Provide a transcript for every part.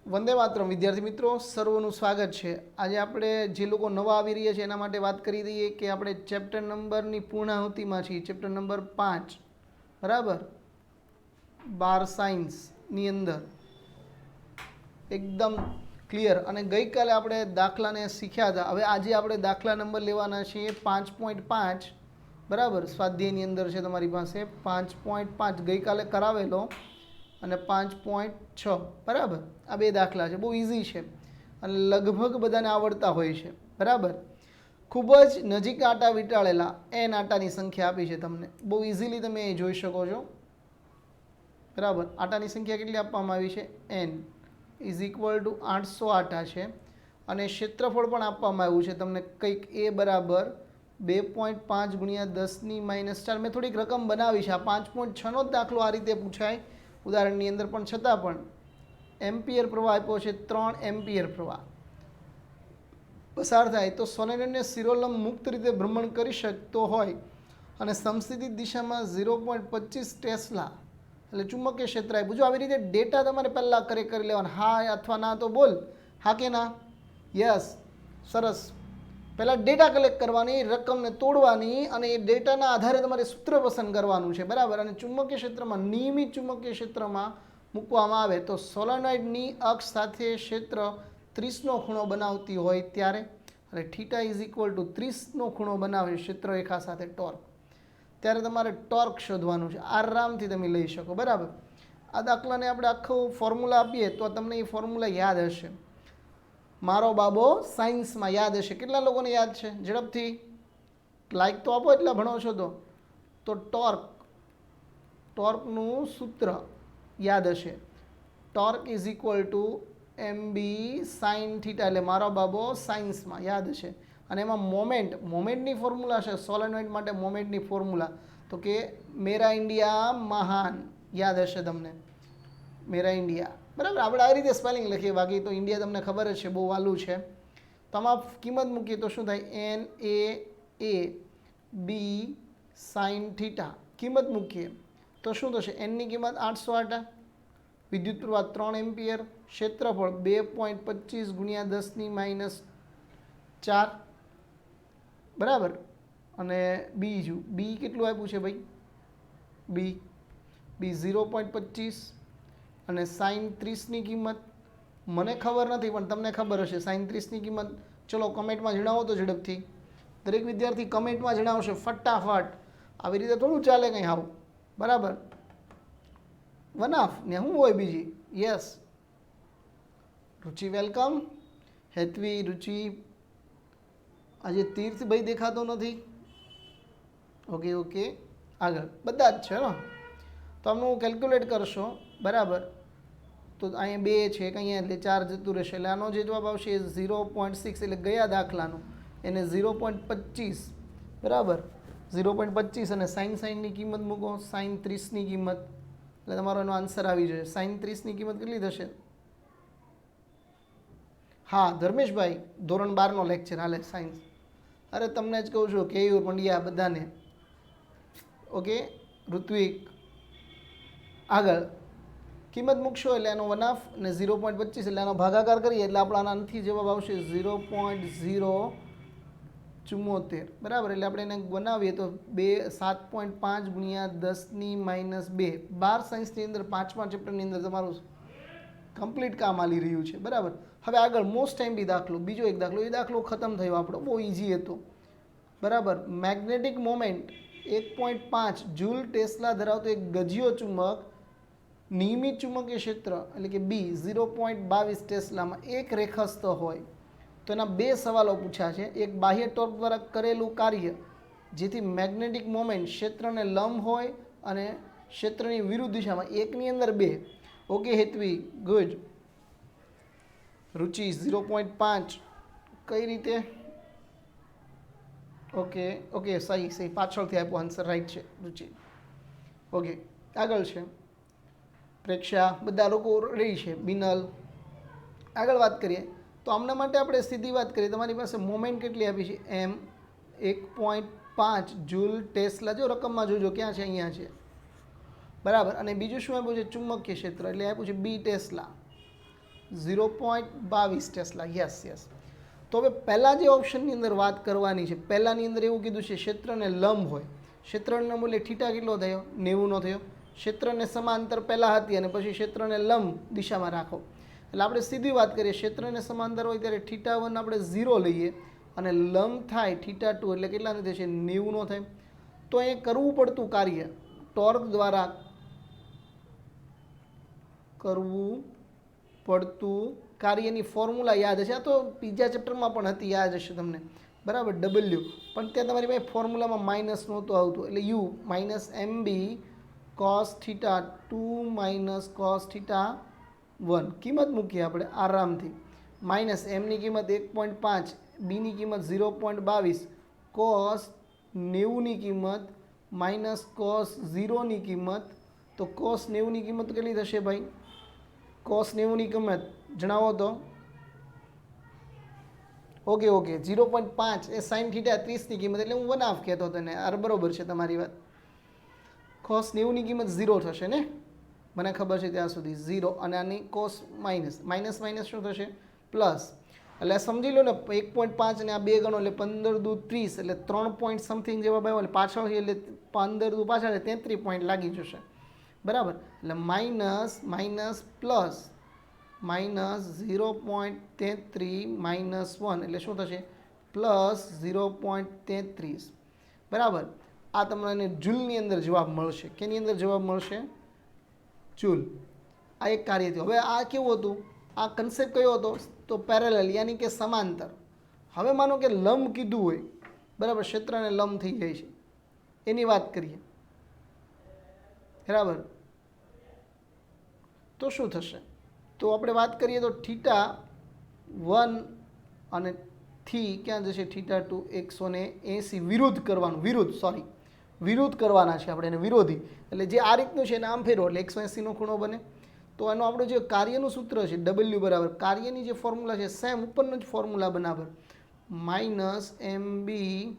વંદે માતરમ વિદ્યાર્થી મિત્રો, સર્વનું સ્વાગત છે. આજે આપણે જે લોકો નવા આવી રહ્યા છે એના માટે વાત કરી દઈએ કે આપણે ચેપ્ટર નંબરની પૂર્ણાહુતિમાં છીએ. ચેપ્ટર નંબર 5, બરાબર, બાર સાયન્સની અંદર એકદમ ક્લિયર. અને ગઈકાલે આપણે દાખલાને શીખ્યા હતા. હવે આજે આપણે દાખલા નંબર લેવાના છીએ 5.5, બરાબર. સ્વાધ્યાયની અંદર છે તમારી પાસે 5.5 ગઈકાલે કરાવેલો અને 5.6, બરાબર. આ બે દાખલા છે, બહુ ઇઝી છે અને લગભગ બધાને આવડતા હોય છે, બરાબર. ખૂબ જ નજીક આટા વીંટાળેલા એન આટાની સંખ્યા આપી છે તમને, બહુ ઇઝીલી તમે એ જોઈ શકો છો, બરાબર. આટાની સંખ્યા કેટલી આપવામાં આવી છે? એન ઇઝ ઇક્વલ ટુ 800 આટા છે. અને ક્ષેત્રફળ પણ આપવામાં આવ્યું છે તમને કંઈક એ બરાબર 2.5 ગુણ્યા 10⁻⁴. મેં થોડીક રકમ બનાવી છે. આ 5.6નો જ દાખલો આ રીતે પૂછાય ઉદાહરણની અંદર, પણ છતાં પણ એમ્પિયર પ્રવાહ આપ્યો છે. 3 એમ્પિયર પ્રવાહ પસાર થાય તો સોલેનોઇડને શિરોલંબ મુક્ત રીતે ભ્રમણ કરી શકતો હોય અને સમસ્થિતિ દિશામાં 0.25 ટેસ્લા એટલે ચુંબકીય ક્ષેત્ર આપ્યું. જો આવી રીતે ડેટા તમારે પહેલાં કરી લેવાના. હા અથવા ના તો બોલ, હા કે ના? યસ, સરસ. પહેલાં ડેટા કલેક્ટ કરવાની, રકમને તોડવાની અને એ ડેટાના આધારે તમારે સૂત્ર પસંદ કરવાનું છે, બરાબર. અને ચુંબકીય ક્ષેત્રમાં, નિયમિત ચુંબકીય ક્ષેત્રમાં મૂકવામાં આવે તો સોલેનોઇડની અક્ષ સાથે ક્ષેત્ર 30નો ખૂણો બનાવતી હોય ત્યારે, અને થીટા ઇઝ ઇક્વલ ટુ 30નો ખૂણો બનાવે ક્ષેત્ર રેખા સાથે ટોર્ક, ત્યારે તમારે ટોર્ક શોધવાનું છે. આરામથી તમે લઈ શકો, બરાબર. આ દાખલાને આપણે આખું ફોર્મ્યુલા આપીએ તો તમને એ ફોર્મ્યુલા યાદ હશે. મારો બાબો સાયન્સમાં યાદ હશે. કેટલા લોકોને યાદ છે? ઝડપથી લાઈક તો આપો એટલા ભણો છો તો ટોર્કનું સૂત્ર યાદ હશે. Torque is equal two MB sine theta, એટલે મારો બાબો સાયન્સમાં યાદ હશે. અને એમાં મોમેન્ટની ફોર્મ્યુલા છે સોલેનોઇડ માટે. મોમેન્ટની ફોર્મ્યુલા તો કે મેરા ઇન્ડિયા મહાન, યાદ હશે તમને, મેરા ઇન્ડિયા, બરાબર. આપણે આવી રીતે સ્પેલિંગ લખીએ, બાકી તો ઇન્ડિયા તમને ખબર જ છે, બહુ વાલું છે. તો આમાં કિંમત મૂકીએ તો શું થાય? NA B sine theta. કિંમત મૂકીએ તો શું થશે? એનની કિંમત 800 આટા, વિદ્યુત પ્રવાહ 3 એમ્પિયર, ક્ષેત્રફળ 2.25 ગુણ્યા 10⁻⁴, બરાબર. અને બીજું બી કેટલું આપ્યું છે ભાઈ? બી 0.25 અને સાઇન 30ની કિંમત મને ખબર નથી, પણ તમને ખબર હશે સાઇન 30ની કિંમત. ચલો કમેન્ટમાં જણાવો તો ઝડપથી. દરેક વિદ્યાર્થી કમેન્ટમાં જણાવશે ફટાફટ. આવી રીતે થોડું ચાલે કંઈ આવું, બરાબર. વનાફ ને શું હોય બીજી? યસ, રુચિ વેલકમ. હેતવી, રુચિ. આજે તીર્થભાઈ દેખાતો નથી. ઓકે, આગળ બધા જ છે ને. તો આમનું કેલ્ક્યુલેટ કરશો, બરાબર. તો અહીંયા 2 છે, અહીંયા એટલે 4 જતું રહેશે. એટલે આનો જે જવાબ આવશે એ 0.6, એટલે ગયા દાખલાનો એને 0.25, બરાબર. 0.25 અને સાઇનની કિંમત મૂકો, સાઇન 30ની કિંમત, એટલે તમારો એનો આન્સર આવી જશે. સાઇન 30ની કિંમત કેટલી થશે? હા ધર્મેશભાઈ, ધોરણ 12નો લેક્ચર હાલે સાયન્સ. અરે તમને જ કહું છું, કેયુર પંડ્યા બધાને. ઓકે ઋત્વિક, આગળ કિંમત મૂકશો એટલે એનો વનાફ ને 0.25 એટલે એનો ભાગાકાર કરીએ એટલે આપણા આનાથી જવાબ આવશે 0.074, બરાબર. એટલે આપણે એને બનાવીએ તો 7.5 ગુણ્યા 10⁻². 12 સાયન્સની અંદર 5મા ચેપ્ટરની અંદર તમારું કમ્પ્લીટ કામ આલી રહ્યું છે, બરાબર. હવે આગળ મોસ્ટ ટાઈમલી દાખલો, બીજો એક દાખલો. એ દાખલો ખતમ થયો આપણો, બહુ ઇઝી હતો, બરાબર. મેગ્નેટિક મોમેન્ટ 1.5 જૂલ ટેસ્લા ધરાવતો એક ગજિયો ચુંબક નિયમિત ચુંબકીય ક્ષેત્ર એટલે કે બી 0.22 ટેસ્લામાં એક રેખસ્થ હોય તો એના 2 સવાલો પૂછ્યા છે. એક, બાહ્ય ટોર્ક દ્વારા કરેલું કાર્ય જેથી મેગ્નેટિક મોમેન્ટ ક્ષેત્રને લંબ હોય અને ક્ષેત્રની વિરુદ્ધ દિશામાં. એકની અંદર 2. Okay Hetvi, good. રુચિ 0.5 કઈ રીતે? ઓકે સહી પાછળથી આપ્યો આન્સર, રાઈટ છે રુચિ. ઓકે આગળ છે પ્રેક્ષા, બધા લોકો રહી છે, બિનલ. આગળ વાત કરીએ તો આમના માટે આપણે સીધી વાત કરીએ. તમારી પાસે મોમેન્ટ કેટલી આપી છે? એમ 1.5 જૂલ ટેસ્લા. જો રકમમાં જોજો ક્યાં છે, અહીંયા છે, બરાબર. અને બીજું શું આપ્યું છે? ચુંબકીય ક્ષેત્ર એટલે આપ્યું છે બી ટેસ્લા. 0.22 ટેસ્લા. Yes yes. તો હવે પહેલાં જે ઓપ્શનની અંદર વાત કરવાની છે, પહેલાંની અંદર એવું કીધું છે ક્ષેત્રને લંબ હોય, ક્ષેત્રના મૂલ્ય થીટા કેટલો થયો? 90નો થયો. ક્ષેત્રને સમાંતર પહેલાં હતી અને પછી ક્ષેત્રને લંબ દિશામાં રાખો. એટલે આપણે સીધી વાત કરીએ, ક્ષેત્રને સમાંતર હોય ત્યારે θ1 આપણે 0 લઈએ અને લંબ થાય θ2 એટલે કેટલાનો થશે? 90નો થાય. તો એ કરવું પડતું કાર્ય ટોર્ક દ્વારા કરવું પડતું કાર્યની ફોર્મ્યુલા યાદ હશે. આ તો બીજા ચેપ્ટરમાં પણ હતી, યાદ હશે તમને, બરાબર? ડબલ્યુ, પણ ત્યાં તમારી પાસે ફોર્મ્યુલામાં માઇનસ નહોતું આવતું, એટલે U minus M B cos θ2 minus cos θ1 કિંમત મૂકીએ આપણે આરામથી. માઇનસ એમની કિંમત 1.5, બીની કિંમત 0.22, કોસ 90ની કિંમત માઇનસ કોસ 0ની કિંમત. તો કોસ 90ની કિંમત કેટલી થશે ભાઈ? કોસ 90ની કિંમત જણાવો તો. ઓકે 0.5 એ સાઇન થીટા 30ની કિંમત, એટલે હું 1/2 કહેતો તને. અરે બરોબર છે તમારી વાત. કોસ 90ની કિંમત 0 થશે ને, મને ખબર છે ત્યાં સુધી 0, અને આની કોસ માઇનસ શું થશે? પ્લસ. એટલે સમજી લો ને 1.5 અને આ 2 ગણો એટલે 15 દુ 30, એટલે 3 પોઈન્ટ સમથિંગ જેવા ભાઈ એટલે પાછળ એટલે 15 દુ પાછળ 33 પોઈન્ટ લાગી જશે, બરાબર? એટલે માઇનસ પ્લસ માઇનસ 0.33 માઇનસ 1 એટલે શું થશે? પ્લસ 0.33, બરાબર? આ તમને જૂલની અંદર જવાબ મળશે. કેની અંદર જવાબ મળશે? જૂલ. આ એક કાર્ય થયું. હવે આ કેવું હતું? આ કન્સેપ્ટ કયો હતો? તો પેરેલલ, યાની કે સમાંતર. હવે માનો કે લંબ કીધું હોય, બરાબર? ક્ષેત્રને લંબ થઈ જાય છે, એની વાત કરીએ, બરાબર? તો શું થશે? તો આપણે વાત કરીએ તો θ1 અને થી ક્યાં જશે? θ2 180 વિરુદ્ધ કરવાનું, વિરુદ્ધ કરવાના છે આપણે એને, વિરોધી. એટલે જે આ રીતનું છે એને આમ ફેરવો એટલે 180નો ખૂણો બને. તો એનું આપણું જે કાર્યનું સૂત્ર છે ડબલ્યુ બરાબર, કાર્યની જે ફોર્મ્યુલા છે સેમ ઉપરનો જ ફોર્મ્યુલા બરાબર, minus M B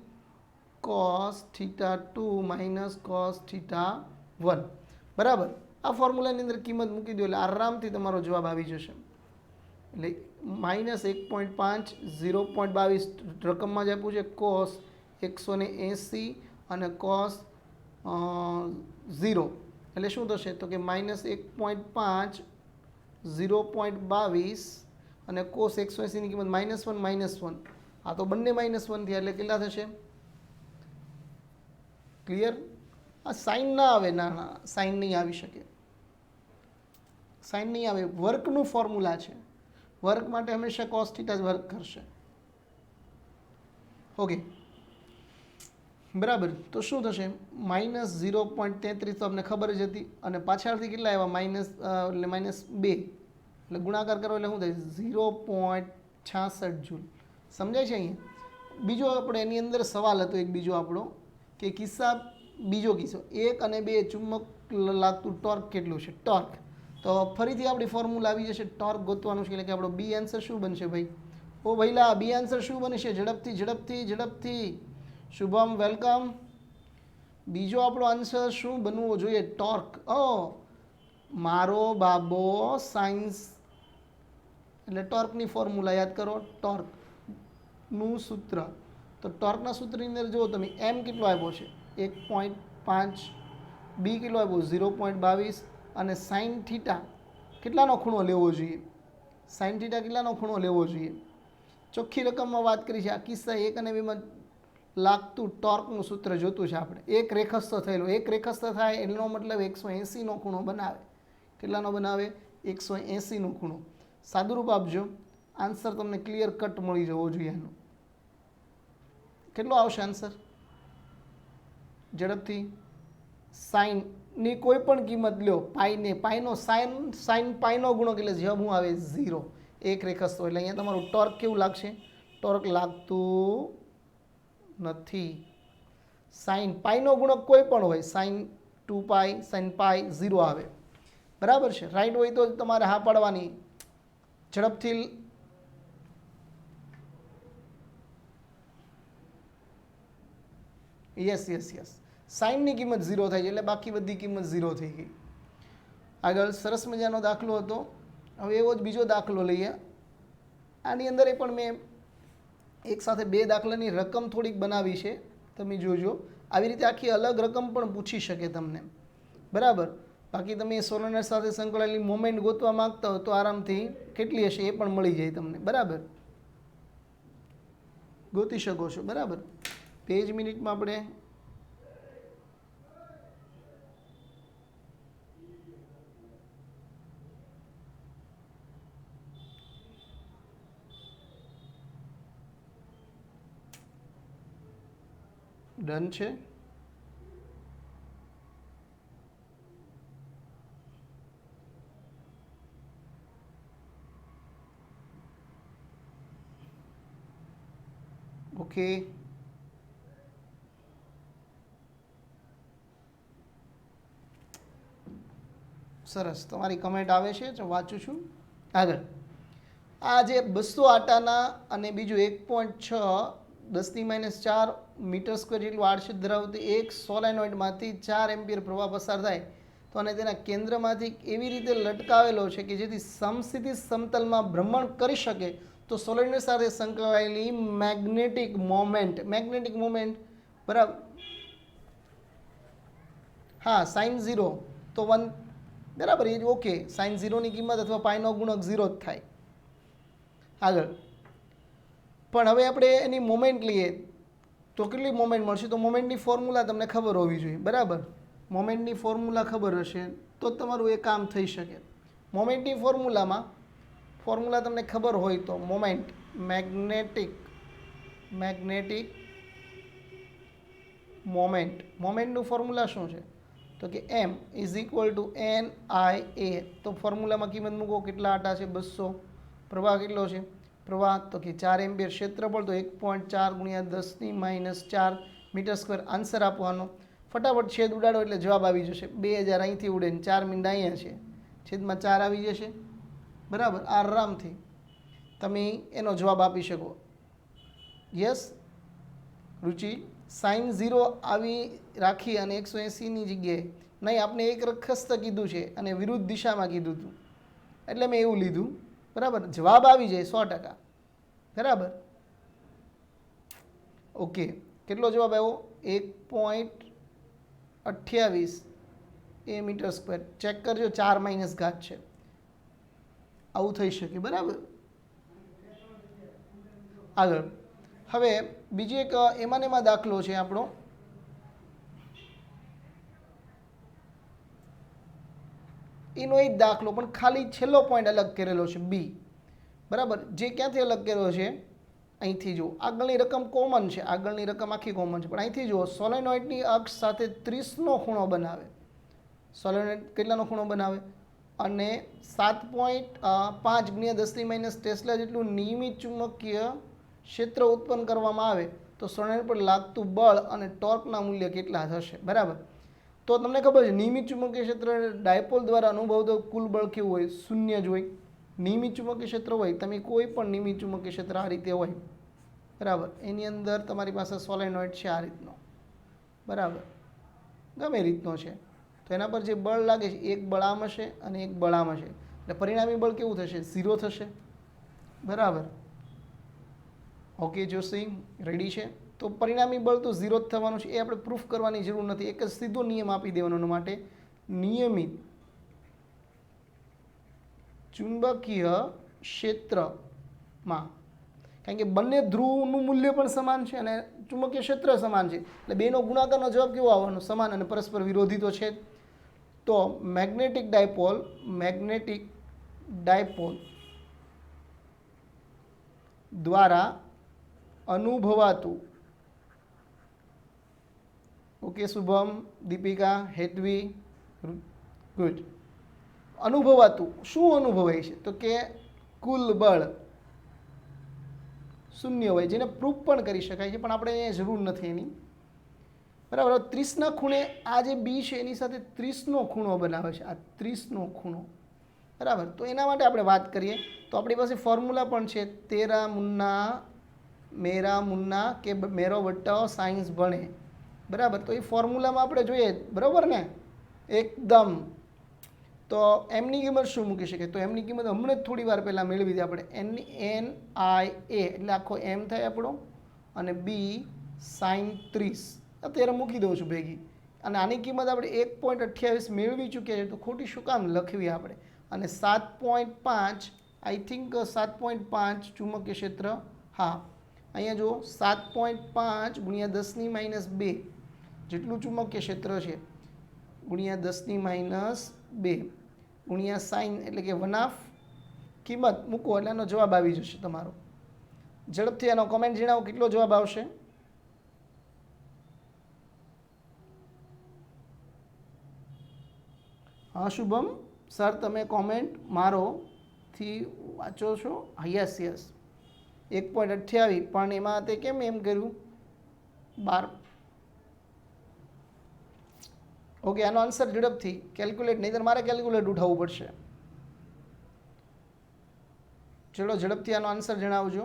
cos θ2 minus cos θ1, બરાબર? આ ફોર્મ્યુલાની અંદર કિંમત મૂકી દો એટલે આરામથી તમારો જવાબ આવી જશે. એટલે માઇનસ 1.5, 0.22 રકમમાં જ આપ્યું છે, કોસ 180 અને કોસ 0 એટલે શું થશે? તો કે માઇનસ 1.5, 0.22 અને કોસ 180ની કિંમત -1. આ તો બંને -1 થયા એટલે કેટલા થશે? ક્લિયર? આ સાઇન ના આવે, ના સાઇન નહીં આવી શકે, સાઇન નહીં આવે. વર્કનું ફોર્મ્યુલા છે, વર્ક માટે હંમેશા કોસ થીટા જ વર્ક કરશે. ઓકે, બરાબર? તો શું થશે? માઇનસ 0.33 તો આપણે ખબર જ હતી, અને પાછળથી કેટલા આવ્યા? માઇનસ એટલે -2 એટલે ગુણાકાર કરો એટલે શું થાય? 0.66 જૂલ. સમજાય છે અહીંયા? બીજો આપણે એની અંદર સવાલ હતો એક બીજો આપણો, કે બીજો કિસ્સો 1 અને 2 ચુંબક લાગતું ટોર્ક કેટલું છે? ટોર્ક. તો ફરીથી આપણી ફોર્મ્યુલા આવી જશે, ટોર્ક ગોતવાનું છે. એટલે કે આપણો બી આન્સર શું બનશે ભાઈ? ઓ ભઈલા, બી આન્સર શું બનશે? ઝડપથી. શુભમ વેલકમ. બીજો આપણો આન્સર શું બનવો જોઈએ? ટોર્ક. મારો બાબો સાયન્સ, એટલે ટોર્કની ફોર્મ્યુલા યાદ કરો, ટોર્કનું સૂત્ર. તો ટોર્કના સૂત્રની અંદર જુઓ તમે, એમ કેટલો આપ્યો છે? 1.5, બી કેટલો આપ્યો? 0.22, અને સાઇન થીટા કેટલાનો ખૂણો લેવો જોઈએ? સાઇન થીટા કેટલાનો ખૂણો લેવો જોઈએ? ચોખ્ખી રકમમાં વાત કરી છે. આ કિસ્સા 1 અને 2માં લાગતું ટોર્કનું સૂત્ર જોતું છે આપણે. એક રેખસ્થ થયેલું, એક રેખસ્થ થાય એનો મતલબ 180નો ખૂણો બનાવે. કેટલાનો બનાવે? 180નો ખૂણો. સાદુરૂપ આપજો, આન્સર તમને ક્લિયર કટ મળી જવો જોઈએ. એનો કેટલો આવશે આન્સર? ઝડપથી. સાઇનની કોઈ પણ કિંમત લ્યો, પાઈનો સાઇન પાઈનો ગુણો એટલે જવાબ શું આવે? 0. એક રેખસ્થ એટલે અહીંયા તમારું ટોર્ક કેવું લાગશે? ટોર્ક લાગતું નથી. સાઇન પાઈનો ગુણક કોઈ પણ હોય, સાઇન 2π, સાઇન પાઈ 0 આવે, બરાબર છે? રાઈટ હોય તો તમારે હા પાડવાની. ઝડપથી. યસ. સાઇનની કિંમત 0 થાય છે એટલે બાકી બધી કિંમત 0 થઈ ગઈ. આગળ સરસ મજાનો દાખલો હતો, હવે એવો જ બીજો દાખલો લઈએ. આની અંદર પણ મેં એક સાથે બે દાખલાની રકમ થોડીક બનાવી છે, તમે જોજો. આવી રીતે આખી અલગ રકમ પણ પૂછી શકે તમને, બરાબર. બાકી તમે સોલેનોઇડ સાથે સંકળાયેલી મોમેન્ટ ગોતવા માંગતા હો તો આરામથી કેટલી હશે એ પણ મળી જાય તમને, બરાબર. ગોતી શકો છો, બરાબર. બે જ મિનિટમાં આપણે ડન છે. ઓકે, સરસ. તમારી કમેન્ટ આવે છે, તો વાંચું છું. આગળ આ જે 200 આટાના અને બીજું 1.6 10⁻⁴ મીટર સ્ક્વેર જેટલું આડછેદ ધરાવતી એક સોલેનોઇડમાંથી 4 એમ્પિયર પ્રવાહ પસાર થાય તો અને તેના કેન્દ્રમાંથી એવી રીતે લટકાવેલો છે કે જેથી સમસ્થિતિ સમતલમાં ભ્રમણ કરી શકે તો સોલેનોઇડ સાથે સંકળાયેલી મેગ્નેટિક મોમેન્ટ બરાબર. હા, sin 0 તો 1, બરાબર. એ જ ઓકે. sin 0ની કિંમત અથવા પાઈનો ગુણક 0 જ થાય. આગળ પણ હવે આપણે એની મોમેન્ટ લઈએ તો કેટલી મોમેન્ટ મળશે? તો મોમેન્ટની ફોર્મ્યુલા તમને ખબર હોવી જોઈએ, બરાબર. મોમેન્ટની ફોર્મ્યુલા ખબર હશે તો તમારું એ કામ થઈ શકે. મોમેન્ટની ફોર્મ્યુલા તમને ખબર હોય તો મોમેન્ટ મેગ્નેટિક મોમેન્ટનું ફોર્મ્યુલા શું છે? તો કે m = NIA. તો ફોર્મ્યુલામાં કિંમત મૂકો. કેટલા આટા છે? 200. પ્રવાહ કેટલો છે? પ્રવાહ તો કે 4 એમ્પિયર. ક્ષેત્રફળ તો 1.4 × 10⁻⁴ મીટર સ્ક્વેર. આન્સર આપવાનો. ફટાફટ છેદ ઉડાડો એટલે જવાબ આવી જશે. 2000 અહીંથી ઉડે ને 4 મીંડા અહીંયા છે, છેદમાં 4 આવી જશે, બરાબર. આરામથી તમે એનો જવાબ આપી શકો. યસ રુચિ, sin 0 આવી રાખી અને 180ની જગ્યાએ નહીં, આપણે એક રખસ્ત કીધું છે અને વિરુદ્ધ દિશામાં કીધું હતું એટલે મેં એવું લીધું, બરાબર. જવાબ આવી જાય 100%, બરાબર. ઓકે, કેટલો જવાબ આવ્યો? 1.28 એ મીટર સ્ક્વેર. ચેક કરજો, 4 માઇનસ ઘાત છે, આવું થઈ શકે, બરાબર. આગળ હવે બીજી એક એમાં દાખલો છે આપણો. એનો એક દાખલો પણ ખાલી છેલ્લો પોઈન્ટ અલગ કરેલો છે, બી, બરાબર. જે ક્યાંથી અલગ કર્યો છે? અહીંથી જુઓ. આગળની રકમ કોમન છે, આગળની રકમ આખી કોમન છે, પણ અહીંથી જુઓ. સોલેનોઇડની અક્ષ સાથે 30નો ખૂણો બનાવે. સોલેનોઇડ કેટલાનો ખૂણો બનાવે? અને 7.5 × 10⁻⁻ ટેસ્લા જેટલું નિયમિત ચુંબકીય ક્ષેત્ર ઉત્પન્ન કરવામાં આવે તો સોલેનોઇડ પર લાગતું બળ અને ટોર્કના મૂલ્ય કેટલા થશે, બરાબર. તો તમને ખબર છે નિયમિત ચુંબકીય ક્ષેત્ર ડાયપોલ દ્વારા અનુભવતો કુલ બળ કેવું હોય? 0 જ હોય. નિયમિત ચુંબકીય ક્ષેત્ર હોય, તમે કોઈ પણ નિયમિત ચુંબકીય ક્ષેત્ર આ રીતે હોય, બરાબર. એની અંદર તમારી પાસે સોલેનોઇડ છે આ રીતનો, બરાબર, ગમે રીતનો છે, તો એના પર જે બળ લાગે છે એક બળ આમ હશે અને એક બળ આમ હશે, એટલે પરિણામી બળ કેવું થશે? 0 થશે, બરાબર. ઓકે જોશી, રેડી છે? તો પરિણામી બળ તો 0 જ થવાનું છે, એ આપણે પ્રૂફ કરવાની જરૂર નથી. એક જ સીધો નિયમ આપી દેવાનો એના માટે. નિયમિત ચુંબકીય ક્ષેત્રમાં, કારણ કે બંને ધ્રુવનું મૂલ્ય પણ સમાન છે અને ચુંબકીય ક્ષેત્ર સમાન છે, એટલે બેનો ગુણાકારનો જવાબ કેવો આવવાનો? સમાન અને પરસ્પર વિરોધી તો છે જ. તો મેગ્નેટિક ડાયપોલ દ્વારા અનુભવાતું, ઓકે શુભમ, દીપિકા, હેતવી, ગુડ. અનુભવાતું શું અનુભવાય છે? તો કે કુલ બળ 0 હોય, જેને પ્રૂફ પણ કરી શકાય છે, પણ આપણે અહીંયા જરૂર નથી એની, બરાબર. 30ના ખૂણે આ જે બી છે એની સાથે 30નો ખૂણો બનાવે છે, આ 30નો ખૂણો, બરાબર. તો એના માટે આપણે વાત કરીએ તો આપણી પાસે ફોર્મ્યુલા પણ છે. મેરા મુન્ના કે મેરો બટ્ટાઓ સાયન્સ ભણે, બરાબર. તો એ ફોર્મ્યુલામાં આપણે જોઈએ, બરાબર ને, એકદમ તો એમની કિંમત શું મૂકી શકાય? તો એમની કિંમત હમણાં જ થોડી વાર પહેલાં મેળવી હતી આપણે. NIA એટલે આખો એમ થાય આપણો, અને બી સાઇન 30 અત્યારે મૂકી દઉં છું ભેગી. અને આની કિંમત આપણે 1.28 મેળવી ચૂક્યા છે, તો ખોટી શું કામ લખવી આપણે? અને 7.5 આઈ થિંક 7.5 ચુંબકીય ક્ષેત્ર. હા, અહીંયા જુઓ 7.5 ગુણ્યા 10⁻2 જેટલું ચુંબકીય ક્ષેત્ર છે, ગુણ્યા 10⁻2 ગુણ્યા સાઇન એટલે કે 1/2 કિંમત મૂકો એટલે એનો જવાબ આવી જશે તમારો. ઝડપથી એનો કોમેન્ટ જણાવો કેટલો જવાબ આવશે. હા શુભમ સર, તમે કોમેન્ટ મારોથી વાંચો છો? યસ યસ, 1.28 પણ એમાં તે કેમ એમ કર્યું 12. ઓકે, આનો આન્સર ઝડપથી કેલ્ક્યુલેટ, નહીં તો મારે કેલ્ક્યુલેટ ઉઠાવવું પડશે. ચલો ઝડપથી આનો આન્સર જણાવજો.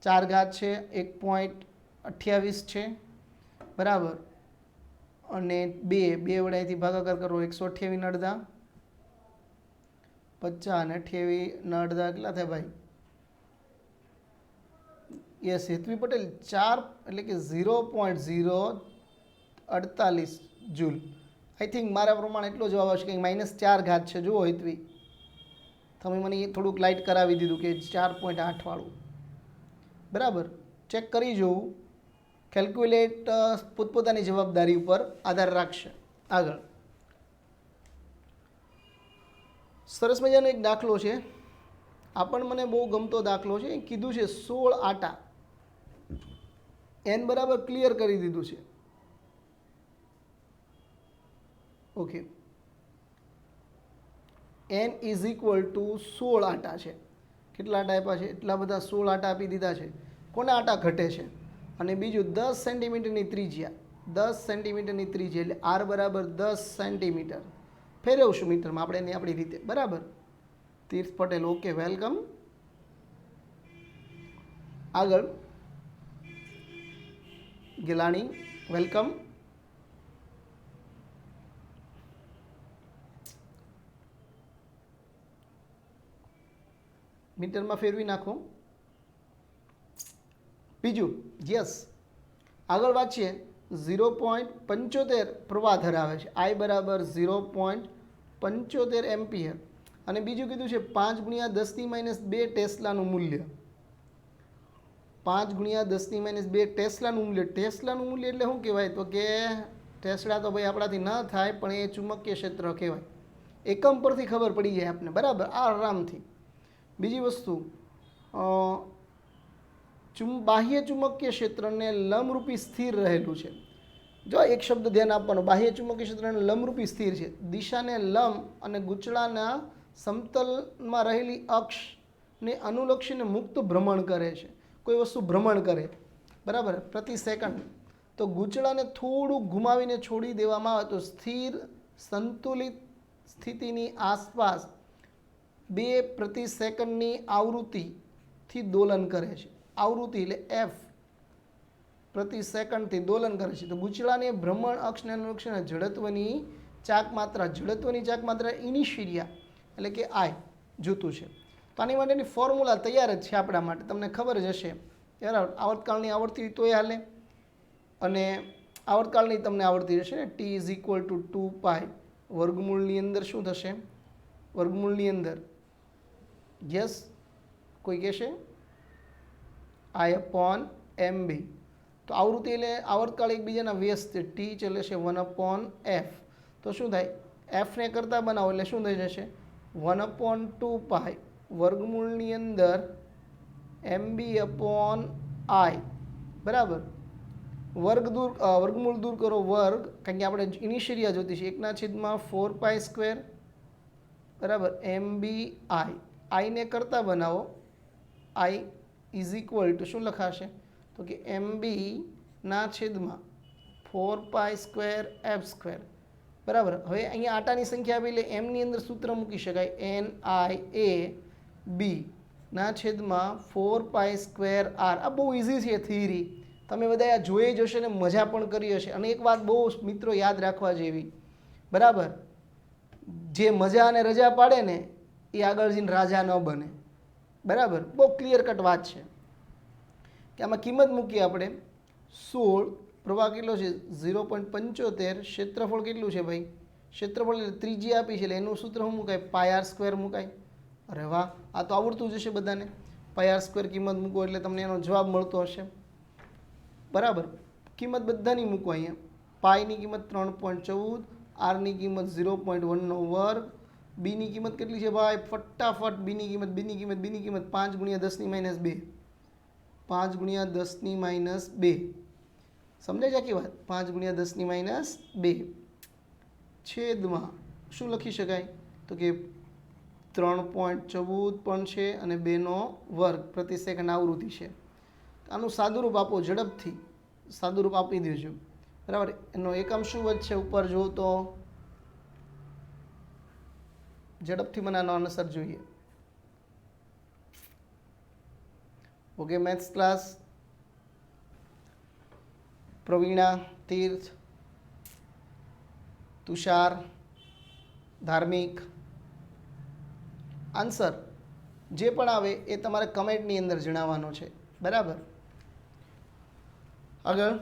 4 ઘાત છે, 1.28 છે, બરાબર, અને 2 વડે ભાગાકાર કરો, 128 ના અડધા 50 અને 28 ના અડધા કેટલા થાય ભાઈ? યસ હેતવી પટેલ, 4 એટલે કે 0.048 જૂલ. આઈ થિંક મારા પ્રમાણે એટલો જવાબ આવશે કે -4 ઘાત છે. જુઓ હેતવી, તમે મને થોડુંક લાઇટ કરાવી દીધું કે 4.8 વાળું, બરાબર. ચેક કરી જોવું. કેલ્ક્યુલેટ પોતપોતાની જવાબદારી ઉપર આધાર રાખશે. આગળ સરસ મજાનો એક દાખલો છે, આ પણ મને બહુ ગમતો દાખલો છે. કીધું છે 16 આટા, n બરાબર ક્લિયર કરી દીધું છે. Okay, n is equal two 16 આટા છે. કેટલા આટા આપ્યા છે? એટલા બધા 16 આટા આપી દીધા છે. કોના આટા ઘટે છે? અને બીજું 10 સેન્ટીમીટરની ત્રિજ્યા, 10 સેન્ટીમીટરની ત્રિજ્યા એટલે r બરાબર 10 સેન્ટીમીટર. ફેરવશું મીટરમાં આપણે એની આપણી રીતે, બરાબર. તીર્થ પટેલ, ઓકે, વેલકમ. આગળ ગિલાણી, વેલકમ. મીટરમાં ફેરવી નાખો. બીજું, યસ, આગળ વાંચીએ. 0.75 પ્રવાહ ધરાવે છે, I બરાબર 0.75 એમ્પિયર. અને બીજું કીધું છે 5 ગુણ્યા 10⁻2 ટેસ્લાનું મૂલ્ય. 5 ગુણ્યા 10⁻2 ટેસ્લાનું મૂલ્ય. ટેસ્લાનું મૂલ્ય એટલે શું કહેવાય? તો કે ટેસ્લા તો ભાઈ આપણાથી ન થાય, પણ એ ચુંબકીય ક્ષેત્ર કહેવાય. એકમ પરથી ખબર પડી જાય આપને, બરાબર, આરામથી. બીજી વસ્તુ, બાહ્ય ચુંબકીય ક્ષેત્રને લંબરૂપી સ્થિર રહેલું છે. જો એક શબ્દ ધ્યાન આપવાનો, બાહ્ય ચુંબકીય ક્ષેત્રને લંબરૂપી સ્થિર છે. દિશાને લંબ અને ગૂંચળાના સમતલમાં રહેલી અક્ષને અનુલક્ષીને મુક્ત ભ્રમણ કરે છે. કોઈ વસ્તુ ભ્રમણ કરે, બરાબર, પ્રતિ સેકન્ડ, તો ગૂંચળાને થોડું ઘુમાવીને છોડી દેવામાં આવે તો સ્થિર સંતુલિત સ્થિતિની આસપાસ 2 પ્રતિ સેકન્ડની આવૃત્તિથી દોલન કરે છે. આવૃત્તિ એટલે f પ્રતિ સેકન્ડથી દોલન કરે છે. તો ગૂંચળાને ભ્રમણ અક્ષને અનુલક્ષીને જડત્વની ચાક માત્રા ઇનિશિયા એટલે કે I જોતું છે. તો આની માટેની ફોર્મ્યુલા તૈયાર જ છે આપણા માટે, તમને ખબર જ હશે. બરાબર, આવર્તકાળની આવડતી તોય હાલે, અને આવર્તકાળની તમને આવડતી હશે ને. T ઇઝ ઇક્વલ ટુ 2π વર્ગમૂળની અંદર શું થશે? વર્ગમૂળની અંદર, યસ, કોઈ કહેશે I/MB. તો આવૃત્તિ એટલે આવર્તકાળ એકબીજાના વ્યસ્ત છે. T ચાલે છે 1/f. તો શું થાય? f ને કરતા બનાવો એટલે શું થઈ જશે? 1/2π વર્ગમૂળની અંદર MB/I, બરાબર. વર્ગમૂળ દૂર કરો, વર્ગ, કારણ કે આપણે ઇનિશિયા જોતી છે. 1/4π², બરાબર, MBI. I ને કરતા બનાવો, I ઇઝ ઇક્વલ ટુ શું લખાશે? તો કે MB/4π²f², બરાબર. હવે અહીંયા આટાની સંખ્યા આપી એટલે એમની અંદર સૂત્ર મૂકી શકાય, NIA/4π²R. આ બહુ ઇઝી છે થિયરી, તમે બધા આ જોઈ જ હશે ને મજા પણ કરી હશે. અને એક વાત બહુ મિત્રો યાદ રાખવા જેવી, બરાબર, જે મજા અને રજા પાડે ને એ આગળ જઈને રાજા ન બને. બરાબર, બહુ ક્લિયર કટ વાત છે કે આમાં કિંમત મૂકીએ આપણે 16, પ્રવાહ કેટલો છે 0.75, ક્ષેત્રફળ કેટલું છે ભાઈ, ક્ષેત્રફળ એટલે ત્રિજ્યા આપી છે એટલે એનું સૂત્ર શું મુકાય, પાય આર સ્ક્વેર મુકાય. અરે વાહ, આ તો આવડતું જ હશે બધાને. પાય આર સ્ક્વેર કિંમત મૂકો એટલે તમને એનો જવાબ મળતો હશે. બરાબર, કિંમત બધાની મૂકો અહીંયા. પાયની કિંમત 3.14, આરની કિંમત 0.1 નો વર્ગ, બીની કિંમત કેટલી છે ભાઈ, ફટાફટ બીની કિંમત 5 ગુણ્યા 10 - 2, 5 ગુણ્યા 10 - 2. સમજાય છે આખી વાત? 5 ગુણ્યા 10 - 2 છેદમાં શું લખી શકાય, તો કે 3.14 પણ છે અને 2 નો વર્ગ પ્રતિ સેકન્ડ આવૃત્તિ છે. આનું સાદુરૂપ આપો ઝડપથી, સાદુરૂપ આપી દેજો. બરાબર, એનો એકમ શું વધશે ઉપર જો તો ઝડપથી મને આનો આન્સર જોઈએ. ઓકે મેથ્સ ક્લાસ, પ્રવીણા, તીર્થ, તુષાર, ધાર્મિક, આન્સર જે પણ આવે એ તમારે કમેન્ટની અંદર જણાવવાનો છે. બરાબર, આગળ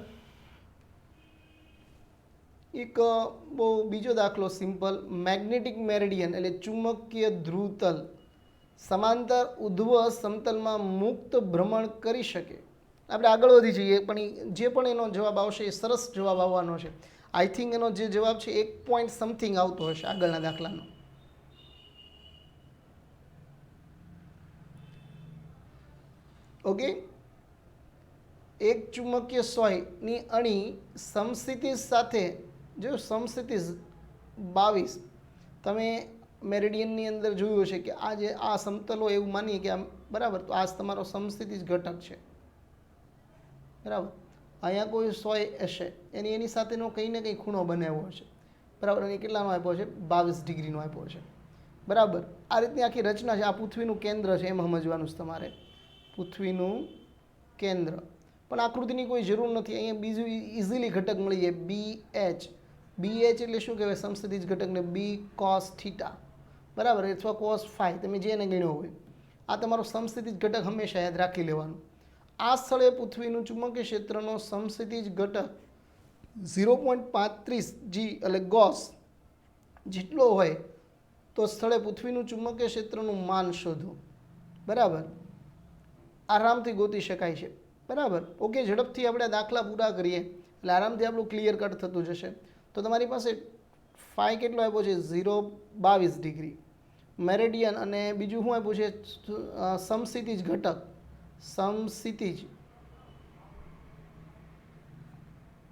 એક બહુ બીજો દાખલો સિમ્પલ. મેગ્નેટિક મેરિડિયન એટલે ચુંબકીય ધ્રુવતલ સમાંતર ઉધ્વ સમતલમાં મુક્ત ભ્રમણ કરી શકે. આપણે આગળ વધી જઈએ પણ જે પણ એનો જવાબ આવશે એ સરસ જવાબ આવવાનો છે. આઈ થિંક એનો જે જવાબ છે 1 પોઈન્ટ સમથિંગ આવતો હશે આગળના દાખલાનો. ઓકે, એક ચુંબકીય સોયની અણી સમસ્થિતિ સાથે, જો સમસ્થિતિ 22, તમે મેરિડિયનની અંદર જોયું હશે કે આ જે આ સમતલો એવું માનીએ કે આમ બરાબર, તો આ તમારો સમસ્થિતિ ઘટક છે. બરાબર, અહીંયા કોઈ સોય હશે એની સાથેનો કંઈ ને કંઈ ખૂણો બનાવ્યો હશે. બરાબર, અને કેટલાનો આપ્યો છે 22 ડિગ્રીનો આપ્યો છે. બરાબર, આ રીતની આખી રચના છે. આ પૃથ્વીનું કેન્દ્ર છે એમ સમજવાનું છે તમારે, પૃથ્વીનું કેન્દ્ર. પણ આકૃતિની કોઈ જરૂર નથી, અહીંયા બીજું ઇઝીલી ઘટક મળી જાય BH. BH એટલે શું કહેવાય, સમસ્થિતિ ઘટકને B cos થીટા, બરાબર, અથવા cos ફાઈ, તમે જેને ગણ્યો હોય. આ તમારો સમસ્થિતિ ઘટક હંમેશા યાદ રાખી લેવાનું. આ સ્થળે પૃથ્વીનું ચુંબકીય ક્ષેત્રનો સમસ્થિતિ ઘટક 0.35 G એટલે ગોસ જેટલો હોય તો સ્થળે પૃથ્વીનું ચુંબકીય ક્ષેત્રનું માન શોધો. બરાબર, આરામથી ગોતી શકાય છે. બરાબર, ઓકે, ઝડપથી આપણે દાખલા પૂરા કરીએ એટલે આરામથી આપણું ક્લિયર કટ થતું જશે. તો તમારી પાસે ફાઈ કેટલો આપ્યો છે 0.22 ડિગ્રી મેરિડિયન, અને બીજું શું આપ્યું છે સમસ્થિતિજ ઘટક,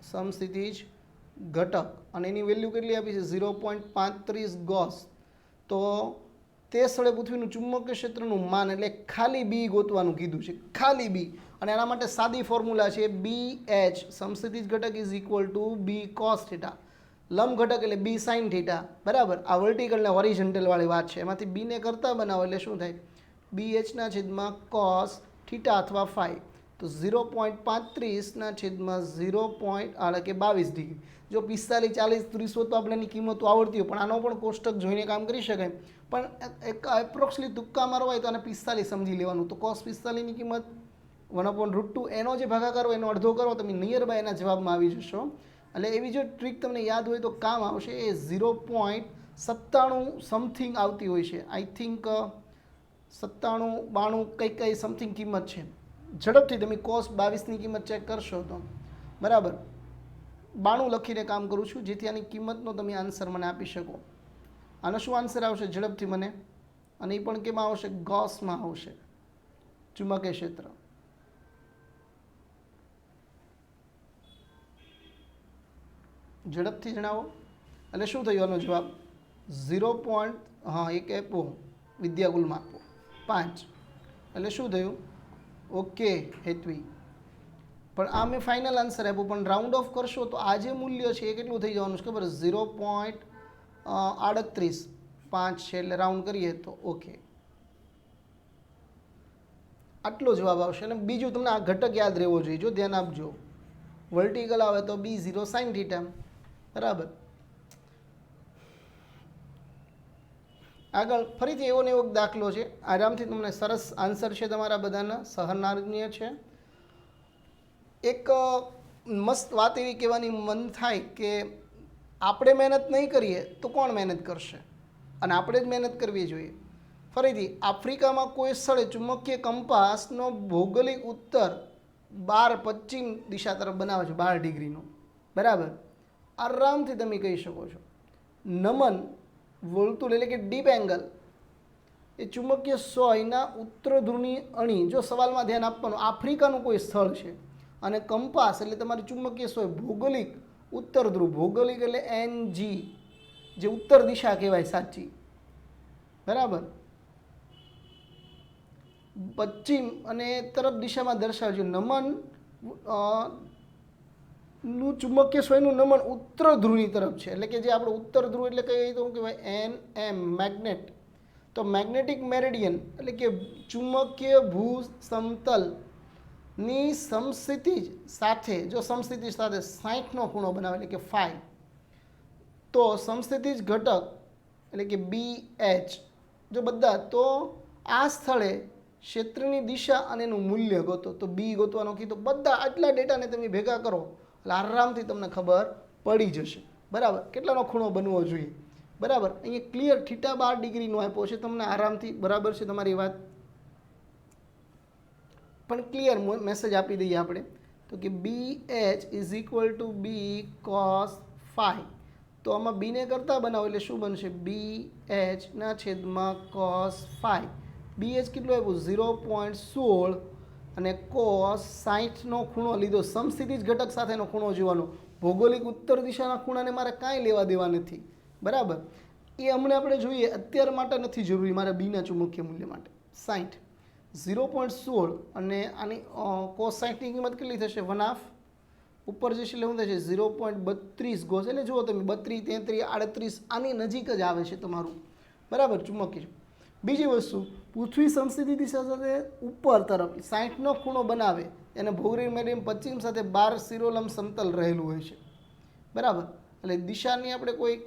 સમસ્થિતિજ ઘટક, અને એની વેલ્યુ કેટલી આપી છે 0.35 ગોસ. તો તે સ્થળે પૃથ્વીનું ચુંબકીય ક્ષેત્રનું માન એટલે ખાલી બી ગોતવાનું કીધું છે, ખાલી બી. અને એના માટે સાદી ફોર્મ્યુલા છે BH સમસ્થિતિ ઘટક is equal two B cos theta, લંબ ઘટક એટલે B sin થીટા. બરાબર, આ વર્ટિકલ ને હોરિઝોન્ટલ વાળી વાત છે. એમાંથી B ને કરતા બનાવો એટલે શું થાય, BH ના છેદમાં cos થીટા અથવા ફાઈ. તો 0.35 ના છેદમાં 0.22 ડિગ્રી. જો 45, 40, 30 તો આપણે એની કિંમતો આવડતી હોય, પણ આનો પણ કોષ્ટક જોઈને કામ કરી શકાય. પણ એક એપ્રોક્સલી તુક્કા મારવા હોય તો આને 45 સમજી લેવાનું. તો cos 45 ની કિંમત 1/√2, એનો જે ભાગાકાર હોય એનો અડધો કરો, તમે નિયર બાય એના જવાબમાં આવી જશો. એટલે એવી જો ટ્રીક તમને યાદ હોય તો કામ આવશે. એ 0.97 સમથિંગ આવતી હોય છે, આઈ થિંક 97, 92 કઈ સમથિંગ કિંમત છે. ઝડપથી તમે cos 22ની કિંમત ચેક કરશો તો બરાબર 92 લખીને કામ કરું છું, જેથી આની કિંમતનો તમે આન્સર મને આપી શકો. આનો શું આન્સર આવશે ઝડપથી મને, અને એ પણ કેમાં આવશે, ગોસમાં આવશે, ચુંબકીય ક્ષેત્ર. ઝડપથી જણાવો. એટલે શું થયું આનો જવાબ 0. હા, એક આપો વિદ્યાકુલમાં આપો 5, એટલે શું થયું, ઓકે હેતવી. પણ આ મેં ફાઇનલ આન્સર આપ્યો, પણ રાઉન્ડ ઓફ કરશો તો આ જે મૂલ્ય છે એ કેટલું થઈ જવાનું છે ખબર, 0.38, 5 છે એટલે રાઉન્ડ કરીએ તો ઓકે આટલો જવાબ આવશે. અને બીજું તમને આ ઘટક યાદ રહેવો જોઈએ, જો ધ્યાન આપજો. વર્ટિકલ આવે તો B0 sin થીટા, બરાબર. આગળ ફરીથી એવો ને એવો દાખલો છે, આરામથી તમને સરસ આન્સર છે તમારા બધાના, સહનાર્ય છે. એક મસ્ત વાત એવી કહેવાની મન થાય કે આપણે મહેનત નહીં કરીએ તો કોણ મહેનત કરશે, અને આપણે જ મહેનત કરવી જોઈએ. ફરીથી, આફ્રિકામાં કોઈ સ્થળે ચુંબકીય કંપાસનો ભૌગોલિક ઉત્તર 12 પશ્ચિમ દિશા તરફ બનાવે છે, 12 ડિગ્રીનો. બરાબર, આરામથી તમે કહી શકો છો નમન વળતું એટલે કે ડીપ એંગલ એ ચુંબકીય સોયના ઉત્તર ધ્રુવની અણી, જો સવાલમાં ધ્યાન આપવાનું, આફ્રિકાનું કોઈ સ્થળ છે અને કંપાસ એટલે તમારી ચુંબકીય સોય ભૌગોલિક ઉત્તર ધ્રુવ, ભૌગોલિક એટલે NG, જે ઉત્તર દિશા કહેવાય સાચી. બરાબર, પશ્ચિમ અને તરફ દિશામાં દર્શાવજો. નમન નું ચુંબકીય સોયનું નમન ઉત્તર ધ્રુવની તરફ છે, એટલે કે જે આપણે ઉત્તર ધ્રુવ એટલે કહીએ તો શું કહેવાય, NM, મેગ્નેટ. તો મેગ્નેટિક મેરેડિયન એટલે કે ચુંબકીય ભૂ સમતલની સમસ્થિતિ સાથે, જો સમસ્થિતિ સાથે 60નો ખૂણો બનાવે એટલે કે φ, તો સમસ્થિતિજ ઘટક એટલે કે BH જો બધા, તો આ સ્થળે ક્ષેત્રની દિશા અને એનું મૂલ્ય ગોતો. તો બી ગોતવાનું કીધું. બધા આટલા ડેટાને તમે ભેગા કરો એટલે આરામથી તમને ખબર પડી જશે. બરાબર, કેટલાનો ખૂણો બનવો જોઈએ. બરાબર, અહીંયા ક્લિયર θ12 ડિગ્રીનો આપ્યો છે તમને આરામથી. બરાબર છે તમારી વાત, પણ ક્લિયર મેસેજ આપી દઈએ આપણે તો કે BH is equal two B cos φ. તો આમાં બીને કરતાં બનાવો એટલે શું બનશે, BH ના છેદમાં cos φ. BH કેટલું આપ્યું, 0.16, અને cos 60નો ખૂણો લીધો. સમસ્થિતિજ ઘટક સાથેનો ખૂણો જોવાનો, ભૌગોલિક ઉત્તર દિશાના ખૂણાને મારે કાંઈ લેવા દેવા નથી. બરાબર, એ હમણાં આપણે જોઈએ, અત્યાર માટે નથી જરૂરી મારે બીના ચુંબકીય મૂલ્ય માટે. 60, 0.16 અને આની cos 60ની કિંમત કેટલી થશે, 1/2 ઉપર જશે એટલે શું થશે 0.32 ગોસ. એટલે જુઓ તમે 32, 33, 38 આની નજીક જ આવે છે તમારું. બરાબર, ચુંબકીય. બીજી વસ્તુ, પૃથ્વી સમસ્થિતિ દિશા સાથે ઉપર તરફ 60નો ખૂણો બનાવે એને ભૌગોલિક મેરેડિયન પશ્ચિમ સાથે 12 શિરોલંબ સમતલ રહેલું હોય છે. બરાબર, એટલે દિશાની આપણે કોઈ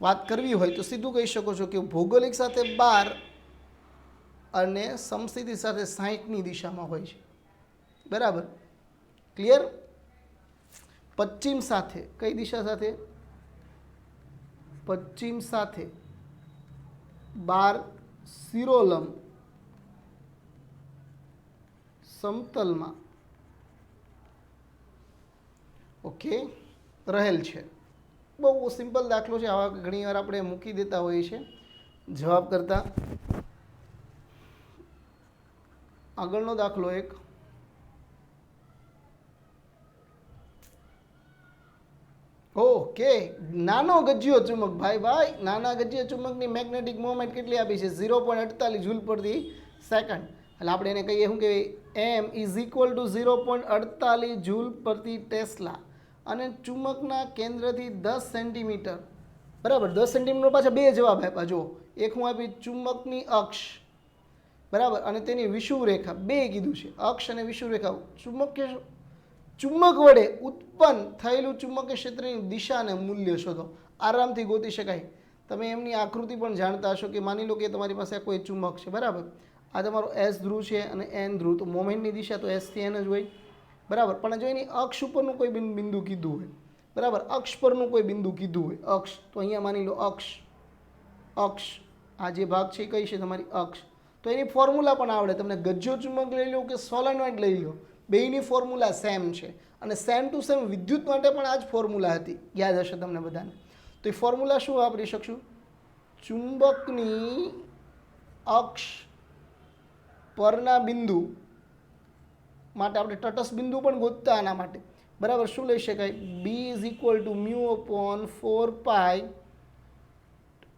વાત કરવી હોય તો સીધું કહી શકો છો કે ભૌગોલિક સાથે 12 અને સમસ્થિતિ સાથે 60ની દિશામાં હોય છે. બરાબર, ક્લિયર. પશ્ચિમ સાથે કઈ દિશા સાથે, પશ્ચિમ સાથે 12 શિરોલંબ સમતલમાં ઓકે રહેલ છે. બહુ સિમ્પલ દાખલો છે, આવા ઘણી વાર આપણે મૂકી દેતા હોઈએ છીએ જવાબ કરતા. આગળનો દાખલો એક, ઓકે, નાનો ગજ્યો ચુંબક. ભાઈ નાના ગજ્ય ચુંબકની મેગ્નેટિક મોમેન્ટ કેટલી આપી છે, 0.48 જૂલ પ્રતિ સેકન્ડ. એટલે આપણે એને કહીએ શું કહેવાય, M is equal two 0.48 joule પ્રતિ ટેસ્લા. અને ચુંબકના કેન્દ્રથી 10 સેન્ટીમીટર. બરાબર, 10 સેન્ટીમીટર પાછા બે જવાબ આપ્યા. જો એક હું આપી ચુંબકની અક્ષ, બરાબર, અને તેની વિષુવ રેખા, બે કીધું છે, અક્ષ અને વિષુવ રેખા. ચુંબક વડે ઉત્પન્ન થયેલું ચુંબકીય ક્ષેત્રની દિશા અને મૂલ્ય શોધો. આરામથી ગોતી શકાય. તમે એમની આકૃતિ પણ જાણતા હશો કે માની લો કે તમારી પાસે કોઈ ચુંબક છે. બરાબર, આ તમારો S ધ્રુવ છે અને N ધ્રુવ, તો મોમેન્ટની દિશા તો S થી N જ હોય. બરાબર, પણ જો એની અક્ષ ઉપરનું કોઈ બિંદુ કીધું હોય, બરાબર, અક્ષ પરનું કોઈ બિંદુ કીધું હોય, અક્ષ, તો અહીંયા માની લો અક્ષ, આ જે ભાગ છે એ કઈ છે તમારી અક્ષ. તો એની ફોર્મ્યુલા પણ આવડે તમને. ગજ્જો ચુંબક લઈ લો કે સોલેનોઇડ લઈ લો, બેયની ફોર્મ્યુલા સેમ છે. અને સેમ ટુ સેમ વિદ્યુત માટે પણ આ જ ફોર્મ્યુલા હતી, યાદ હશે તમને બધાને. તો એ ફોર્મ્યુલા શું વાપરી શકશું, ચુંબકની અક્ષ પરના બિંદુ માટે આપણે તટસ્થ બિંદુ પણ ગોતતા આના માટે. બરાબર, શું લઈ શકાય, B is equal to mu upon 4π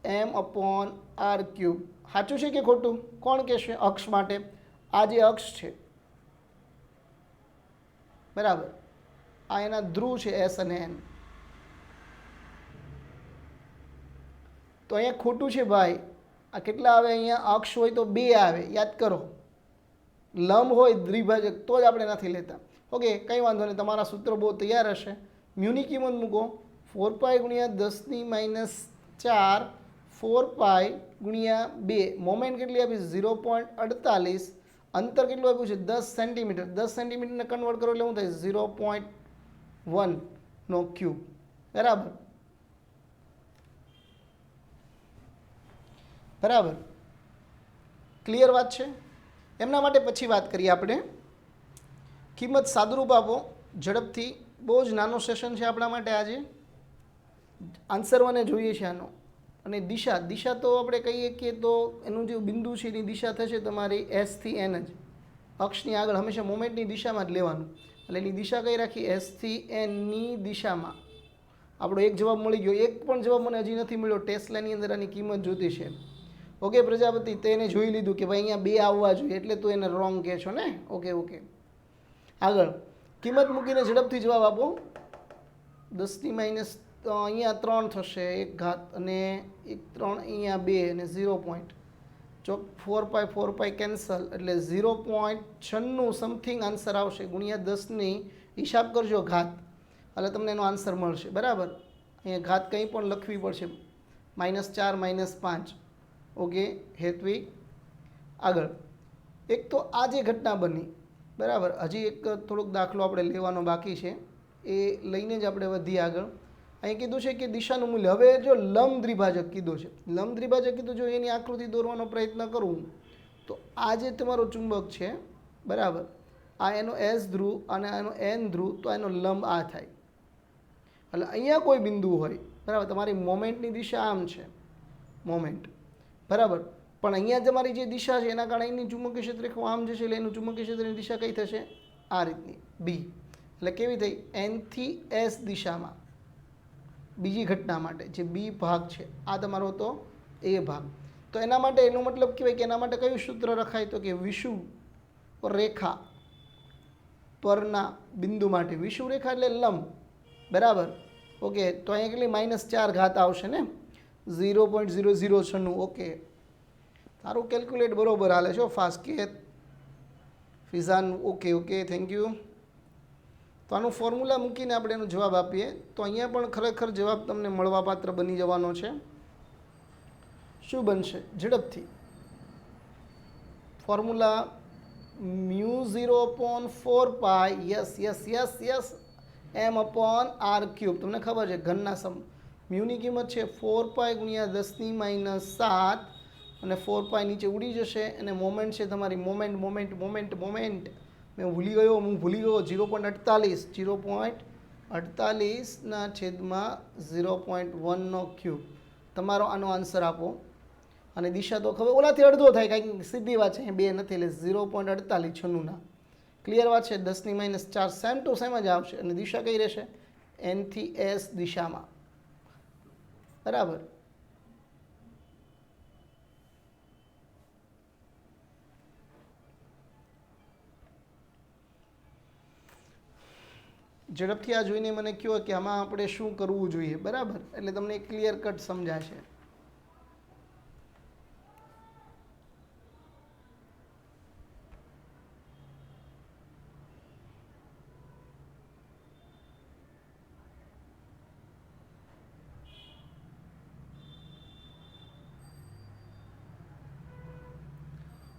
m/r³. સાચું છે કે ખોટું, કોણ કહેશે અક્ષ માટે? આ જે અક્ષ છે, બરાબર, આ એના ધ્રુવ છે S અને N. તો અહીંયા ખોટું છે ભાઈ. આ કેટલા આવે, અહીંયા અક્ષ હોય તો 2 આવે, યાદ કરો. લંબ હોય દ્વિભાજક તો જ આપણે નથી લેતા. ઓકે, કંઈ વાંધો નહીં, તમારા સૂત્ર બહુ તૈયાર હશે. મ્યુની કિંમત મૂકો, 4π × 10⁻⁴ 4 ગુણ્યા 2 મોમેન્ટ કેટલી આપી 0.48 અંતર કેટલું આપ્યું છે 10 સેન્ટીમીટર 10 સેન્ટીમીટરને કન્વર્ટ કરો એટલે શું થાય 0.1 નો ક્યુબ બરાબર બરાબર ક્લિયર વાત છે એમના માટે પછી વાત કરીએ આપણે કિંમત સાદુરૂપ આપો ઝડપથી બહુ જ નાનો સેશન છે આપણા માટે આજે આન્સર મને જોઈએ છે આનો અને દિશા દિશા તો આપણે કહીએ કે તો એનું જે બિંદુ છે એની દિશા થશે તમારી S થી N જ અક્ષની આગળ હંમેશા મોમેન્ટની દિશામાં જ લેવાનું એટલે એની દિશા કઈ રાખી S થી N ની દિશામાં આપણો એક જવાબ મળી ગયો એક પણ જવાબ મને હજી નથી મળ્યો ટેસ્લાની અંદર આની કિંમત જોતી છે ઓકે પ્રજાપતિ તો એને જોઈ લીધું કે ભાઈ અહીંયા 2 આવવા જોઈએ એટલે તું એને રોંગ કહે છો ને ઓકે ઓકે આગળ કિંમત મૂકીને ઝડપથી જવાબ આપો 10 ની માઇનસ અહીંયા 3 થશે 1 ઘાત અને 3 અહીંયા 2 અને 0 પોઈન્ટ ચોક 4 પાઈ કેન્સલ એટલે 0.96 સમથિંગ આન્સર આવશે ગુણ્યા 10ની હિસાબ કરજો ઘાત એટલે તમને એનો આન્સર મળશે બરાબર અહીંયા ઘાત કંઈ પણ લખવી પડશે -4 -5 ઓકે હેતવી આગળ એક તો આ જે ઘટના બની બરાબર હજી એક થોડોક દાખલો આપણે લેવાનો બાકી છે એ લઈને જ આપણે વધીએ આગળ અહીં કીધું છે કે દિશાનું મૂલ્ય હવે જો લંબ દ્વિભાજક કીધું છે લંબ દ્વિભાજક કીધું જો એની આકૃતિ દોરવાનો પ્રયત્ન કરું તો આ જે તમારો ચુંબક છે બરાબર આ એનો S ધ્રુવ અને એનો N ધ્રુવ તો એનો લંબ આ થાય એટલે અહીંયા કોઈ બિંદુ હોય બરાબર તમારી મોમેન્ટની દિશા આમ છે મોમેન્ટ બરાબર પણ અહીંયા તમારી જે દિશા છે એના કારણે એની ચુંબકીય ક્ષેત્રરેખા આમ જશે એટલે એનું ચુંબકીય ક્ષેત્રની દિશા કઈ થશે આ રીતની B એટલે કેવી થઈ N થી S દિશામાં બીજી ઘટના માટે જે B ભાગ છે આ તમારો તો A ભાગ તો એના માટે એનો મતલબ કહેવાય કે એના માટે કયું સૂત્ર રખાય તો કે વિષુવ રેખા પરના બિંદુ માટે વિષુવ રેખા એટલે લંબ બરાબર ઓકે તો અહીંયા કેટલી -4 ઘાત આવશે ને 0.006 ઓકે તારું કેલ્ક્યુલેટ બરોબર હાલે છો ફાસ્ટ કે ફિઝાન ઓકે ઓકે થેન્ક યુ તો આનું ફોર્મ્યુલા મૂકીને આપણે એનો જવાબ આપીએ તો અહીંયા પણ ખરેખર જવાબ તમને મળવાપાત્ર બની જવાનો છે શું બનશે ઝડપથી ફોર્મ્યુલા μ0/4 યસ m/r³ તમને ખબર છે ઘનના સમ મ્યુની કિંમત છે 4 ગુણ્યા 10 - 7 અને 4 નીચે ઉડી જશે અને મોમેન્ટ છે તમારી મોમેન્ટ હું ભૂલી ગયો 0.48/0.1 નો ક્યુબ તમારો આનો આન્સર આપો અને દિશા તો ખબર ઓલાથી અડધો થાય કાંઈક સીધી વાત છે 2 નથી એટલે 0.4896 ક્લિયર વાત છે 10 - 4 સેમ ટુ સેમ જ આવશે અને દિશા કઈ રહેશે N થી S દિશામાં બરાબર ઝડપથી આ જોઈને મને કહો કે આમાં આપણે શું કરવું જોઈએ બરાબર એટલે તમને ક્લિયર કટ સમજાશે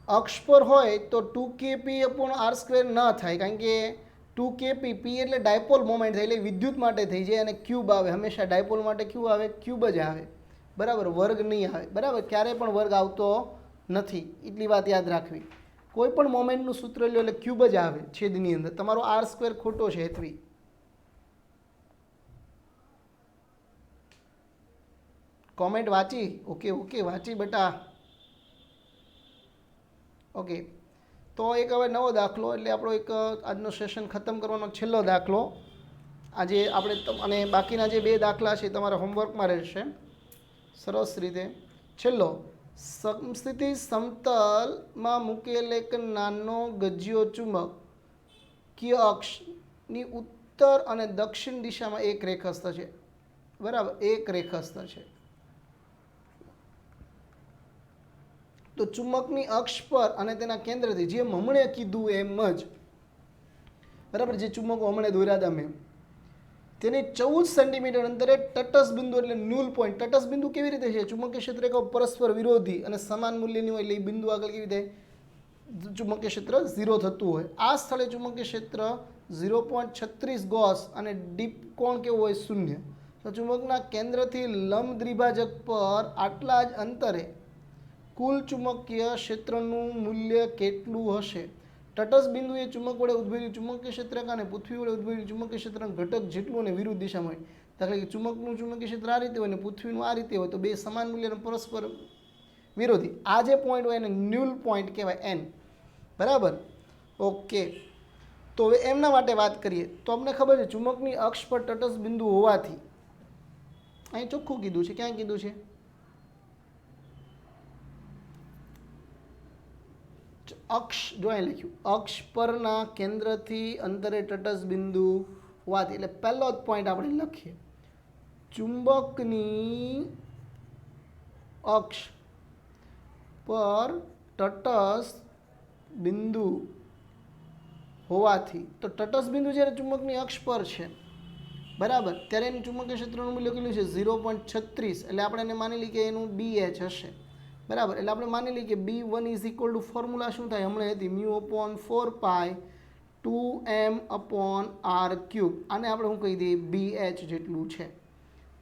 અક્ષ પર હોય તો 2kp/r² ન થાય કારણ કે 2kp p એટલે ડાયપોલ મોમેન્ટ થાય એટલે વિદ્યુત માટે થઈ જાય અને ક્યુબ આવે હંમેશા ડાયપોલ માટે ક્યુ આવે ક્યુબ જ આવે બરાબર વર્ગ નહીં આવે બરાબર ક્યારેય પણ વર્ગ આવતો નથી એટલી વાત યાદ રાખવી કોઈ પણ મોમેન્ટનું સૂત્ર લો એટલે ક્યુબ જ આવે છેદની અંદર તમારો r² ખોટો છે હેતવી કોમેન્ટ વાંચી ઓકે વાંચી બેટા ઓકે તો એક હવે નવો દાખલો એટલે આપણો એક આજનો સેશન ખતમ કરવાનો છેલ્લો દાખલો આજે આપણે અને બાકીના જે 2 દાખલા છે તમારા હોમવર્કમાં રહેશે સરસ રીતે છેલ્લો સમસ્થિતિ સમતલમાં મૂકેલ એક નાનો ગજિયો ચુંબકીય અક્ષની ઉત્તર અને દક્ષિણ દિશામાં એક રેખસ્થ છે બરાબર એક રેખસ્થ છે તો ચુંબકની અક્ષ પર અને તેના કેન્દ્રથી જે હમણે કીધું એમ જ બરાબર જે ચુંબકો હમણે દોર્યા હતા મેં તેની 14 સેન્ટીમીટર અંતરે તટસ્થ બિંદુ એટલે ન્યુલ પોઈન્ટ. તટસ્થ બિંદુ કેવી રીતે છે? ચુંબકીય ક્ષેત્રરેખાઓ પરસ્પર વિરોધી અને સમાન મૂલ્યની હોય એટલે એ બિંદુ આગળ કેવી રીતે ચુંબકીય ક્ષેત્ર 0 થતું હોય. આ સ્થળે ચુંબકીય ક્ષેત્ર 0.36 ગોસ અને ડીપ કોણ કેવો હોય? 0. તો ચુંબકના કેન્દ્રથી લંબ દ્વિભાજક પર આટલા જ અંતરે કુલ ચુંબકીય ક્ષેત્રનું મૂલ્ય કેટલું હશે? તટસ્થ બિંદુ એ ચુંબક વડે ઉદ્ભવેલું ચુંબકીય ક્ષેત્ર અને પૃથ્વી વડે ઉદ્ભવેલું ચુંબકીય ક્ષેત્રના ઘટક જેટલું અને વિરુદ્ધ દિશામાં હોય. દાખલા કે ચુંબકનું ચુંબકીય ક્ષેત્ર આ રીતે હોય અને પૃથ્વીનું આ રીતે હોય તો બે સમાન મૂલ્યના પરસ્પર વિરોધી. આ જે પોઈન્ટ હોય એને ન્યુલ પોઈન્ટ કહેવાય, એન. બરાબર? ઓકે. તો હવે એમના માટે વાત કરીએ તો અમને ખબર છે ચુંબકની અક્ષ પર તટસ્થ બિંદુ હોવાથી અહીં ચોખ્ખું કીધું છે. ક્યાં કીધું છે? અક્ષ જો અહીં લખ્યું, અક્ષ પરના કેન્દ્રથી અંતરે તટસ્થ બિંદુ હોવાથી, એટલે પહેલો જ પોઈન્ટ આપણે લખીએ. ચુંબકની અક્ષ પર તટસ્થ બિંદુ હોવાથી, તો તટસ્થ બિંદુ જ્યારે ચુંબકની અક્ષ પર છે બરાબર, ત્યારે એનું ચુંબકીય ક્ષેત્રનું મૂલ્ય કેટલું છે? 0.36. એટલે આપણે એને માની લઈએ કે એનું BH હશે. બરાબર? એટલે આપણે માની લઈએ કે B1 is equal two formula શું થાય? હમણાં હતી μ/4π 2m/r³. આને આપણે શું કહી દઈએ? BH જેટલું છે.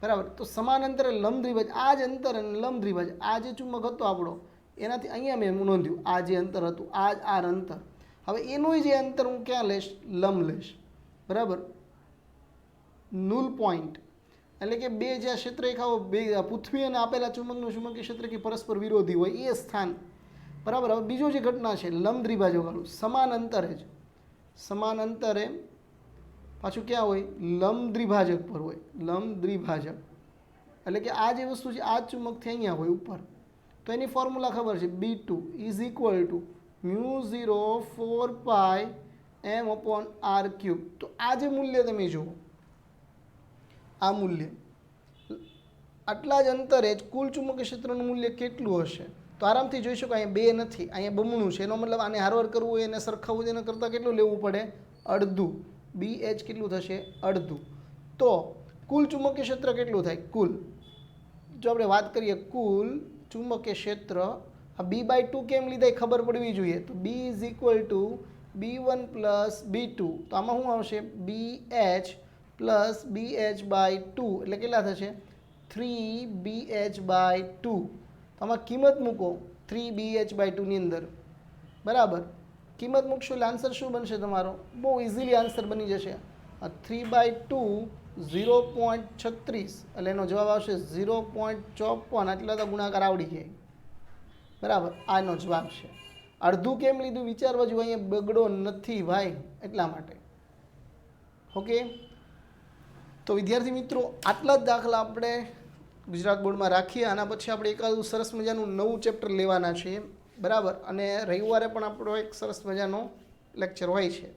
બરાબર? તો સમાન અંતરે લંબ દ્વિભાજ, આ જ અંતર અને લંબ દ્વિભાજ, આ જે ચુંબક હતો આપણો એનાથી અહીંયા મેં નોંધ્યું આ જે અંતર હતું, આ જ આર અંતર. હવે એનું જે અંતર હું ક્યાં લઈશ? લંબ લઈશ. બરાબર? નુલ પોઈન્ટ એટલે કે બે જ્યાં ક્ષેત્રરેખાઓ બે પૃથ્વી અને આપેલા ચુંબકનું ચુંબકીય ક્ષેત્ર કે પરસ્પર વિરોધી હોય એ સ્થાન. બરાબર? હવે બીજો જે ઘટના છે લંબ દ્વિભાજકવાળું, સમાન અંતરે જ, સમાન અંતરે પાછું ક્યાં હોય? લંબ દ્વિભાજક પર હોય. લંબ દ્વિભાજક એટલે કે આ જે વસ્તુ છે આ જ ચુંબકથી અહીંયા હોય ઉપર. તો એની ફોર્મ્યુલા ખબર છે, B2 is equal two μ/4π m/r³. તો આ જે મૂલ્ય તમે જુઓ, આ મૂલ્ય આટલા જ અંતરે જ કુલ ચુંબકીય ક્ષેત્રનું મૂલ્ય કેટલું હશે? તો આરામથી જોઈ શકો અહીંયા બે નથી, અહીંયા બમણું છે. એનો મતલબ આને હારવાર કરવું હોય એને સરખાવવું એના કરતાં કેટલું લેવું પડે? અડધું. BH કેટલું થશે? અડધું. તો કુલ ચુંબકીય ક્ષેત્ર કેટલું થાય? કુલ જો આપણે વાત કરીએ કુલ ચુંબકીય ક્ષેત્ર, આ B/2 કેમ લીધા એ ખબર પડવી જોઈએ. તો B is equal two B1 plus B2. તો આમાં શું આવશે? BH પ્લસ BH/2 એટલે કેટલા થશે? 3BH/2. તો આમાં કિંમત મૂકો 3BH/2 ની અંદર. બરાબર? કિંમત મૂકશો એટલે આન્સર શું બનશે તમારો? બહુ ઇઝીલી આન્સર બની જશે. 3/2 0.36 એટલે એનો જવાબ આવશે 0.54. આટલા તો ગુણાકાર આવડી જાય. બરાબર? આનો જવાબ છે. અડધું કેમ લીધું વિચારવા જેવું, અહીંયા બગડો નથી ભાઈ, એટલા માટે. ઓકે? તો વિદ્યાર્થી મિત્રો આટલા જ દાખલા આપણે ગુજરાત બોર્ડમાં રાખીએ. આના પછી આપણે એકાદું સરસ મજાનું નવું ચેપ્ટર લેવાના છીએ. બરાબર? અને રવિવારે પણ આપણો એક સરસ મજાનો લેક્ચર હોય છે.